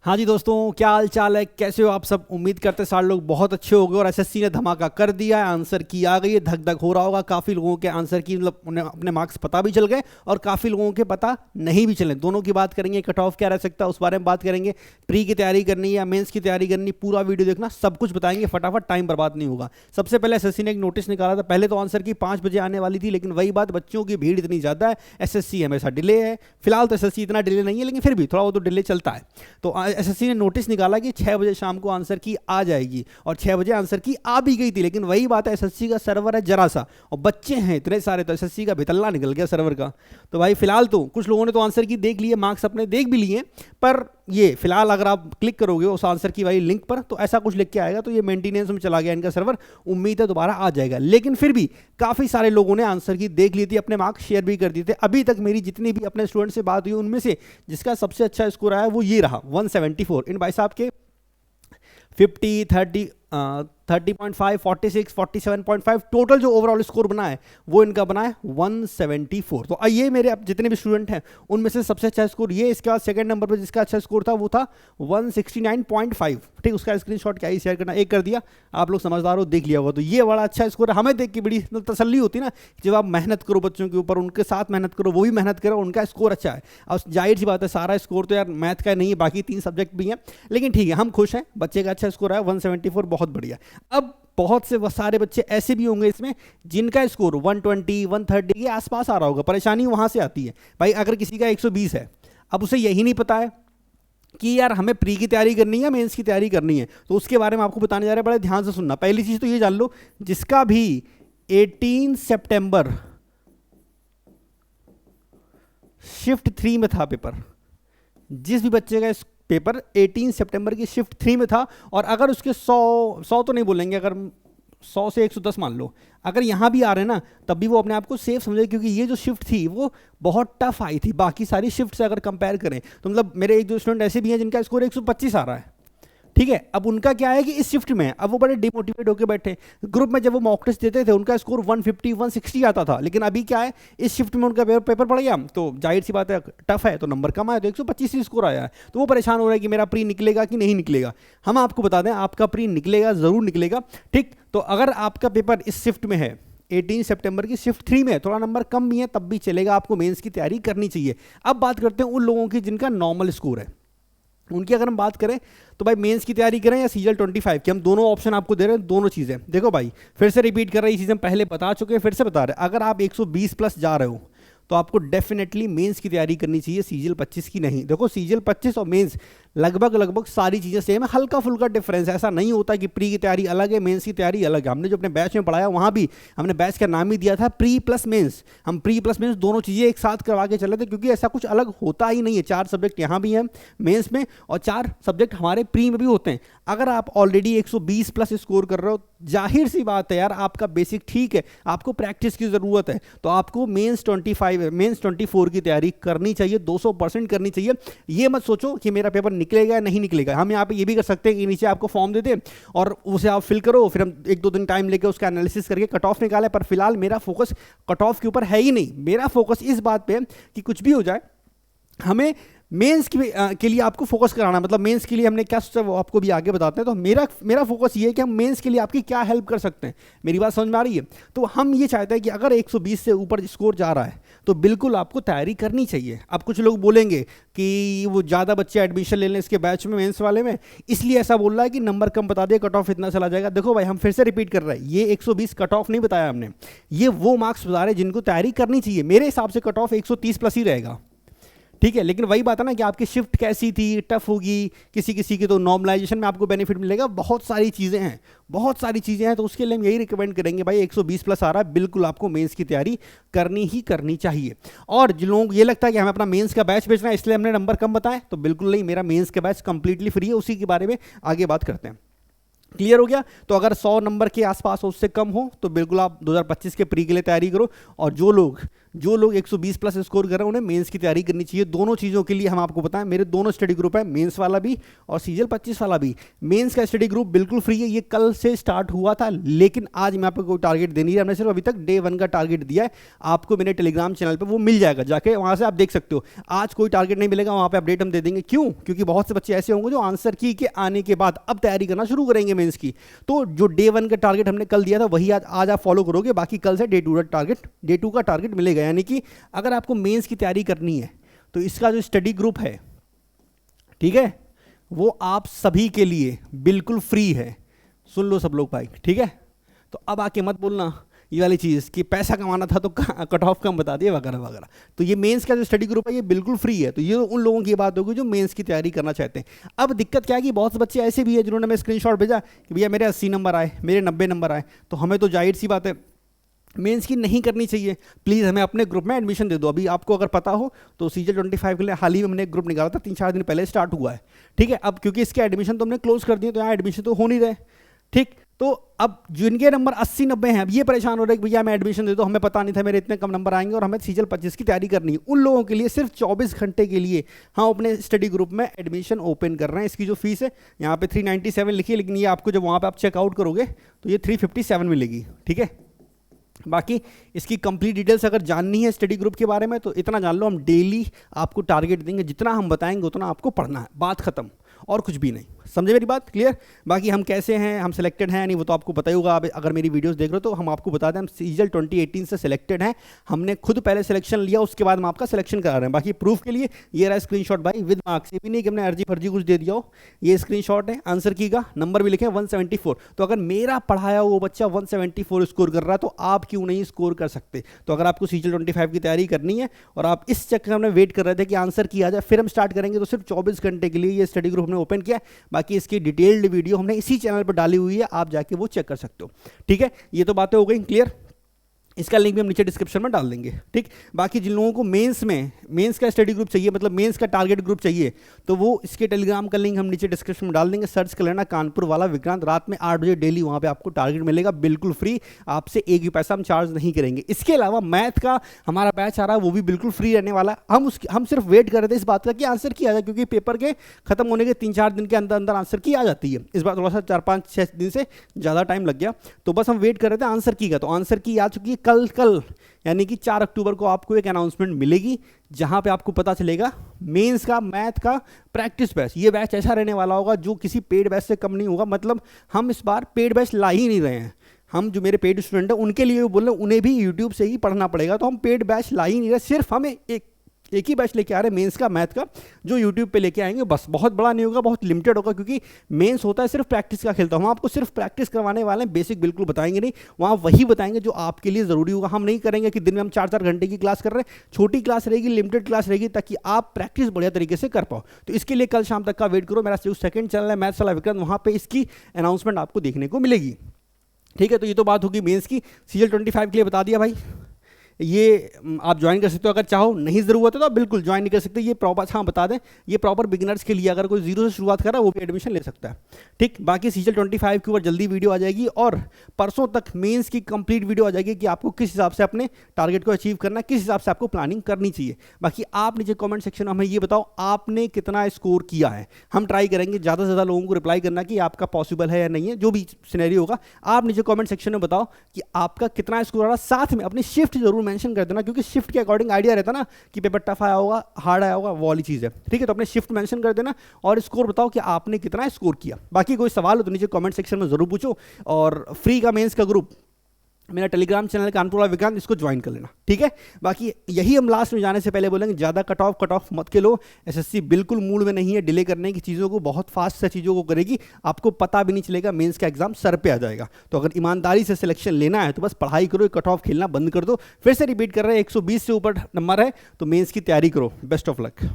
हाँ जी दोस्तों, क्या हाल चाल है, कैसे हो आप सब। उम्मीद करते सारे लोग बहुत अच्छे हो गए और एसएससी ने धमाका कर दिया है। आंसर की आ गई है, धक धक हो रहा होगा। काफ़ी लोगों के आंसर की मतलब उन्हें अपने मार्क्स पता भी चल गए और काफ़ी लोगों के पता नहीं भी चले। दोनों की बात करेंगे, कट ऑफ क्या रह सकता है उस बारे में बात करेंगे। प्री की तैयारी करनी है या मेंस की तैयारी करनी, पूरा वीडियो देखना, सब कुछ बताएंगे फटाफट, टाइम बर्बाद नहीं होगा। सबसे पहले एसएससी ने एक नोटिस निकाला था। पहले तो आंसर की 5 बजे आने वाली थी, लेकिन वही बात, बच्चों की भीड़ इतनी ज़्यादा है, एसएससी हमेशा डिले है। फिलहाल तो एसएससी इतना डिले नहीं है, लेकिन फिर भी थोड़ा वो तो डिले चलता है। तो एसएससी ने नोटिस निकाला कि 6 बजे शाम को आंसर की आ जाएगी और 6 बजे आंसर की आ भी गई थी। लेकिन वही बात है, एसएससी का सर्वर है जरा सा और बच्चे हैं इतने सारे, तो एसएससी का भितल्ला निकल गया सर्वर का। तो भाई फिलहाल तो कुछ लोगों ने तो आंसर की देख लिए, मार्क्स अपने देख भी लिए, पर ये फिलहाल अगर आप क्लिक करोगे उस आंसर की वाली लिंक पर तो ऐसा कुछ लिख के आएगा, तो ये मेंटेनेंस में चला गया इनका सर्वर। उम्मीद है दोबारा आ जाएगा। लेकिन फिर भी काफ़ी सारे लोगों ने आंसर की देख ली थी, अपने मार्क्स शेयर भी कर दिए थे। अभी तक मेरी जितनी भी अपने स्टूडेंट से बात हुई उनमें से जिसका सबसे अच्छा स्कोर आया वो ये रहा, 174। इन भाई साहब के 50, 30, 30.5, 46, 47.5 टोटल जो ओवरऑल स्कोर बना है वो इनका बना है 174। तो ये मेरे अब जितने भी स्टूडेंट हैं उनमें से सबसे अच्छा स्कोर ये। इसके बाद सेकंड नंबर पर जिसका अच्छा स्कोर था वो था 169.5। ठीक, उसका स्क्रीनशॉट क्या ही शेयर करना, एक कर दिया, आप लोग समझदार हो, देख लिया होगा। तो ये बड़ा अच्छा स्कोर है। हमें देख के बड़ी तसल्ली होती है ना, जब आप मेहनत करो बच्चों के ऊपर, उनके साथ मेहनत करो, वो भी मेहनत करो, उनका स्कोर अच्छा है। और जाहिर सी बात है सारा स्कोर तो यार मैथ का नहीं है, बाकी 3 सब्जेक्ट भी हैं, लेकिन ठीक है, हम खुश हैं, बच्चे का अच्छा स्कोर है 174, बहुत बढ़िया। अब बहुत से सारे बच्चे ऐसे भी होंगे इसमें जिनका स्कोर 120, 130 के आसपास आ रहा होगा। परेशानी वहां से आती है भाई, अगर किसी का 120 है, अब उसे यही नहीं पता है कि यार हमें प्री की तैयारी करनी है या मेंस की तैयारी करनी है, तो उसके बारे में आपको बताने जा रहे हैं, बड़े ध्यान से सुनना। पहली चीज तो ये जान लो, जिसका भी 18 सितंबर शिफ्ट 3 में था पेपर, जिस भी बच्चे का पेपर 18 सितंबर की शिफ्ट 3 में था, और अगर उसके 100 तो नहीं बोलेंगे, अगर 100 से 110 मान लो, अगर यहाँ भी आ रहे हैं ना, तब भी वो अपने आप को सेफ समझे, क्योंकि ये जो शिफ्ट थी वो बहुत टफ आई थी बाकी सारी शिफ्ट से अगर कंपेयर करें। तो मतलब मेरे एक दो स्टूडेंट ऐसे भी हैं जिनका स्कोर 125 आ रहा है। ठीक है, अब उनका क्या है कि इस शिफ्ट में अब वो बड़े डिमोटिवेट होकर बैठे। ग्रुप में जब वो मॉक टेस्ट देते थे उनका स्कोर 150, 160 आता था, लेकिन अभी क्या है, इस शिफ्ट में उनका पेपर पड़ गया, तो जाहिर सी बात है टफ है, तो नंबर कम आया, तो 125 ही स्कोर आया है। तो वो परेशान हो रहा है कि मेरा प्री निकलेगा कि नहीं निकलेगा। हम आपको बता दें, आपका प्री निकलेगा, जरूर निकलेगा। ठीक, तो अगर आपका पेपर इस शिफ्ट में है, 18 सितंबर की शिफ्ट 3 में, थोड़ा नंबर कम भी है तब भी चलेगा, आपको मेंस की तैयारी करनी चाहिए। अब बात करते हैं उन लोगों की जिनका नॉर्मल स्कोर है। उनकी अगर हम बात करें तो भाई मेंस की तैयारी करें या सीजीएल 25 की, हम दोनों ऑप्शन आपको दे रहे हैं, दोनों चीज़ें। देखो भाई, फिर से रिपीट कर रहे हैं, ये चीज़ें पहले बता चुके हैं, फिर से बता रहे हैं। अगर आप 120 प्लस जा रहे हो तो आपको डेफिनेटली मेंस की तैयारी करनी चाहिए, सीजीएल 25 की नहीं। देखो सीजीएल 25 और मेंस लगभग सारी चीज़ें सेम है, हल्का फुल्का डिफरेंस है। ऐसा नहीं होता कि प्री की तैयारी अलग है, मेंस की तैयारी अलग है। हमने जो अपने बैच में पढ़ाया वहाँ भी हमने बैच का नाम ही दिया था प्री प्लस मेंस। हम प्री प्लस मेंस दोनों चीज़ें एक साथ करवा के चले थे, क्योंकि ऐसा कुछ अलग होता ही नहीं है। 4 सब्जेक्ट यहाँ भी हैं मेंस में और 4 सब्जेक्ट हमारे प्री में भी होते हैं। अगर आप ऑलरेडी 120 प्लस स्कोर कर रहे हो, जाहिर सी बात है यार, आपका बेसिक ठीक है, आपको प्रैक्टिस की ज़रूरत है, तो आपको मेंस 24 की तैयारी करनी चाहिए, 200% करनी चाहिए। ये मत सोचो कि मेरा पेपर निकलेगा या नहीं निकलेगा। हम यहाँ पे ये भी कर सकते हैं कि नीचे आपको फॉर्म दे दें और उसे आप फिल करो, फिर हम 1-2 दिन टाइम लेके उसका एनालिसिस करके कट ऑफ निकालें। पर फिलहाल मेरा फोकस कट ऑफ के ऊपर है ही नहीं। मेरा फोकस इस बात पे कि कुछ भी हो जाए, हमें मेंस के लिए आपको फोकस कराना। मतलब मेंस के लिए हमने क्या सोचा वो आपको भी आगे बताते हैं। तो मेरा फोकस ये है कि हम मेंस के लिए आपकी क्या हेल्प कर सकते हैं। मेरी बात समझ में आ रही है? तो हम ये चाहते हैं कि अगर 120 से ऊपर स्कोर जा रहा है तो बिल्कुल आपको तैयारी करनी चाहिए। अब कुछ लोग बोलेंगे कि वो ज़्यादा बच्चे एडमिशन ले लें इसके बैच में, मेंस वाले में, इसलिए ऐसा बोल रहा है कि नंबर कम बता दिए, कट ऑफ इतना चला जाएगा। देखो भाई, हम फिर से रिपीट कर रहे हैं, ये 120 कट ऑफ नहीं बताया हमने, ये वो मार्क्स बता रहे हैं जिनको तैयारी करनी चाहिए। मेरे हिसाब से कट ऑफ 130 प्लस ही रहेगा। ठीक है, लेकिन वही बात है ना कि आपकी शिफ्ट कैसी थी, टफ होगी, किसी किसी की तो नॉर्मलाइजेशन में आपको बेनिफिट मिलेगा। बहुत सारी चीज़ें हैं, बहुत सारी चीज़ें हैं। तो उसके लिए हम यही रिकमेंड करेंगे भाई, 120 प्लस आ रहा है, बिल्कुल आपको मेंस की तैयारी करनी ही करनी चाहिए। और जिन लोगों को ये लगता है कि हमें अपना मेंस का बैच बेचना है इसलिए हमने नंबर कम बताए, तो बिल्कुल नहीं, मेरा मेंस का बैच कंप्लीटली फ्री है, उसी के बारे में आगे बात करते हैं। क्लियर हो गया? तो अगर 100 नंबर के आसपास हो, उससे कम हो, तो बिल्कुल आप 2025 के प्री के लिए तैयारी करो। और जो लोग जो लोग 120 प्लस स्कोर कर रहे हैं उन्हें मेंस की तैयारी करनी चाहिए। दोनों चीज़ों के लिए हम आपको बताएं, मेरे दोनों स्टडी ग्रुप है, मेंस वाला भी और सीजीएल 25 वाला भी। मेंस का स्टडी ग्रुप बिल्कुल फ्री है, ये कल से स्टार्ट हुआ था, लेकिन आज मैं आपको कोई टारगेट दे नहीं रहा, हमने सिर्फ अभी तक डे 1 का टारगेट दिया है। आपको मेरे टेलीग्राम चैनल पर वो मिल जाएगा, जाके वहाँ से आप देख सकते हो। आज कोई टारगेट नहीं मिलेगा, वहाँ पर अपडेट हम दे देंगे। क्यों? क्योंकि बहुत से बच्चे ऐसे होंगे जो आंसर की के आने के बाद अब तैयारी करना शुरू करेंगे मेंस की। तो जो डे 1 का टारगेट हमने कल दिया था वही आज आप फॉलो करोगे, बाकी कल से डे 2 का टारगेट मिलेगा। यानी कि अगर आपको मेंस की तैयारी करनी है तो इसका जो स्टडी ग्रुप है, ठीक है, वो आप सभी के लिए बिल्कुल फ्री है। सुन लो सब लोग भाई, ठीक है। तो अब आके मत बोलना ये वाली चीज़ कि पैसा कमाना था तो कट ऑफ कम बता दिए वगैरह वगैरह। तो ये मेंस का जो स्टडी ग्रुप है ये बिल्कुल फ्री है। तो ये उन लोगों की बात होगी जो मेंस की तैयारी करना चाहते हैं। अब दिक्कत क्या है कि बहुत से बच्चे ऐसे भी हैं जिन्होंने हमें स्क्रीनशॉट भेजा कि भैया मेरे 80 नंबर आए, मेरे 90 नंबर आए, तो हमें तो जाहिर सी बात है मेंस की नहीं करनी चाहिए, प्लीज़ हमें अपने ग्रुप में एडमिशन दे दो। अभी आपको अगर पता हो तो सीजीएल 25 के लिए हाल ही में हमने एक ग्रुप निकाला था, 3-4 दिन पहले स्टार्ट हुआ है, ठीक है। अब क्योंकि इसके एडमिशन तो हमने क्लोज कर दिए तो यहाँ एडमिशन तो हो नहीं रहे, ठीक। तो अब जिनके नंबर 80-90 हैं, अब ये परेशान हो रहे हैं कि भैया हमें एडमिशन दे दो, हमें पता नहीं था मेरे इतने कम नंबर आएंगे और हमें सीजीएल 25 की तैयारी करनी है। उन लोगों के लिए सिर्फ 24 घंटे के लिए हम अपने स्टडी ग्रुप में एडमिशन ओपन कर रहे हैं। इसकी जो फीस है यहाँ पे 397 लिखी है, लेकिन ये आपको जब वहाँ पे आप चेकआउट करोगे तो ये 357 मिलेगी, ठीक है। बाकी इसकी कंप्लीट डिटेल्स अगर जाननी है स्टडी ग्रुप के बारे में तो इतना जान लो, हम डेली आपको टारगेट देंगे, जितना हम बताएंगे उतना आपको पढ़ना है, बात खत्म, और कुछ भी नहीं। समझे मेरी बात? क्लियर? बाकी हम कैसे हैं, हम सिलेक्टेड हैं नहीं, वो तो आपको पता ही होगा। आप अगर मेरी वीडियोस देख रहे हो तो हम आपको बता दें, हम सीजीएल 2018 से सिलेक्टेड हैं। हमने खुद पहले सिलेक्शन लिया, उसके बाद हम आपका सिलेक्शन करा रहे हैं। बाकी प्रूफ के लिए ये रहा स्क्रीनशॉट भाई, विद मार्क्स। ये भी नहीं कि हमने अर्जी फर्जी कुछ दे दिया हो, ये स्क्रीनशॉट है। आंसर की का नंबर भी लिखे 174। तो अगर मेरा पढ़ाया वो बच्चा 174 स्कोर कर रहा है तो आप क्यों नहीं स्कोर कर सकते? तो अगर आपको सीजीएल 25 की तैयारी करनी है और आप इस चक्कर में वेट कर रहे थे कि आंसर की आ जाए फिर हम स्टार्ट करेंगे, तो सिर्फ 24 घंटे के लिए ये स्टडी ग्रुप हमने ओपन किया। बाकी इसकी डिटेल्ड वीडियो हमने इसी चैनल पर डाली हुई है, आप जाके वो चेक कर सकते हो, ठीक है। ये तो बातें हो गई क्लियर, इसका लिंक भी हम नीचे डिस्क्रिप्शन में डाल देंगे, ठीक। बाकी जिन लोगों को मेंस का स्टडी ग्रुप चाहिए, मतलब मेंस का टारगेट ग्रुप चाहिए, तो वो इसके टेलीग्राम का लिंक हम नीचे डिस्क्रिप्शन में डाल देंगे। सर्च कर लेना कानपुर वाला विक्रांत, रात में 8 बजे डेली वहाँ पे आपको टारगेट मिलेगा, बिल्कुल फ्री, आपसे एक भी पैसा हम चार्ज नहीं करेंगे। इसके अलावा मैथ का हमारा बैच आ रहा है, वो भी बिल्कुल फ्री रहने वाला है। हम सिर्फ वेट कर रहे थे इस बात का कि आंसर की आ जाए, क्योंकि पेपर के खत्म होने के 3-4 दिन के अंदर अंदर आंसर की आ जाती है। इस बार थोड़ा सा 4-5-6 दिन से ज़्यादा टाइम लग गया, तो बस हम वेट कर रहे थे आंसर की का। तो आंसर की आ चुकी है कल यानी कि 4 अक्टूबर को आपको एक अनाउंसमेंट मिलेगी, जहां पे आपको पता चलेगा मेंस का मैथ का प्रैक्टिस बैच। ये बैच ऐसा रहने वाला होगा जो किसी पेड बैच से कम नहीं होगा। मतलब हम इस बार पेड बैच ला ही नहीं रहे हैं, हम जो मेरे पेड स्टूडेंट हैं उनके लिए बोल रहे हैं उन्हें भी यूट्यूब से ही पढ़ना पड़ेगा, तो हम पेड बैच ला ही नहीं रहे। सिर्फ हमें एक ही बैच लेके आ रहे हैं मेंस का मैथ का, जो यूट्यूब पे लेके आएंगे। बस बहुत बड़ा नहीं होगा, बहुत लिमिटेड होगा, क्योंकि मेंस होता है सिर्फ प्रैक्टिस का खेलता। हम आपको सिर्फ प्रैक्टिस करवाने वाले हैं, बेसिक बिल्कुल बताएंगे नहीं। वहाँ वही बताएंगे जो आपके लिए ज़रूरी होगा। हम नहीं करेंगे कि दिन में हम 4-4 घंटे की क्लास कर रहे हैं, छोटी क्लास रहेगी, लिमिटेड क्लास रहेगी, ताकि आप प्रैक्टिस बढ़िया तरीके से कर पाओ। तो इसके लिए कल शाम तक का वेट करो। मेरा जो सेकंड चैनल है मैथ्स वाला विक्रांत, वहाँ पर इसकी अनाउंसमेंट आपको देखने को मिलेगी, ठीक है। तो ये तो बात होगी मेंस की। सीजीएल 25 के लिए बता दिया भाई, ये आप ज्वाइन कर सकते हो अगर चाहो, नहीं ज़रूरत है तो आप बिल्कुल ज्वाइन नहीं कर सकते। ये प्रॉपर, हाँ बता दें, ये प्रॉपर बिगिनर्स के लिए, अगर कोई जीरो से शुरुआत कर रहा है वो भी एडमिशन ले सकता है, ठीक। बाकी सीजीएल 25 के ऊपर जल्दी वीडियो आ जाएगी और परसों तक मेंस की कंप्लीट वीडियो आ जाएगी कि आपको किस हिसाब से अपने टारगेट को अचीव करना है, किस हिसाब से आपको प्लानिंग करनी चाहिए। बाकी आप नीचे कॉमेंट सेक्शन में हमें ये बताओ आपने कितना स्कोर किया है। हम ट्राई करेंगे ज़्यादा से ज़्यादा लोगों को रिप्लाई करना कि आपका पॉसिबल है या नहीं है, जो भी सिनेरियो होगा आप नीचे कॉमेंट सेक्शन में बताओ कि आपका कितना स्कोर आ रहा है। साथ में अपनी शिफ्ट जरूर मेंशन कर देना, क्योंकि शिफ्ट के अकॉर्डिंग आइडिया रहता ना कि पेपर टफ आया होगा, हार्ड आया होगा, वो वाली चीज़ है, ठीक है। तो अपने शिफ्ट मेंशन कर देना और स्कोर बताओ कि आपने कितना स्कोर किया। बाकी कोई सवाल हो तो नीचे कमेंट सेक्शन में जरूर पूछो। और फ्री का मेंस का ग्रुप मेरा टेलीग्राम चैनल कानपुर वाला विक्रांत, इसको ज्वाइन कर लेना, ठीक है। बाकी यही हम लास्ट में जाने से पहले बोलेंगे, ज़्यादा कट ऑफ मत खेलो। एसएससी बिल्कुल मूड में नहीं है डिले करने की चीज़ों को, बहुत फास्ट से चीज़ों को करेगी, आपको पता भी नहीं चलेगा, मेंस का एग्जाम सर पे आ जाएगा। तो अगर ईमानदारी से सिलेक्शन लेना है तो बस पढ़ाई करो, कट ऑफ खेलना बंद कर दो। फिर से रिपीट कर रहे हैं, 120 से ऊपर नंबर है तो मेंस की तैयारी करो। Best of luck.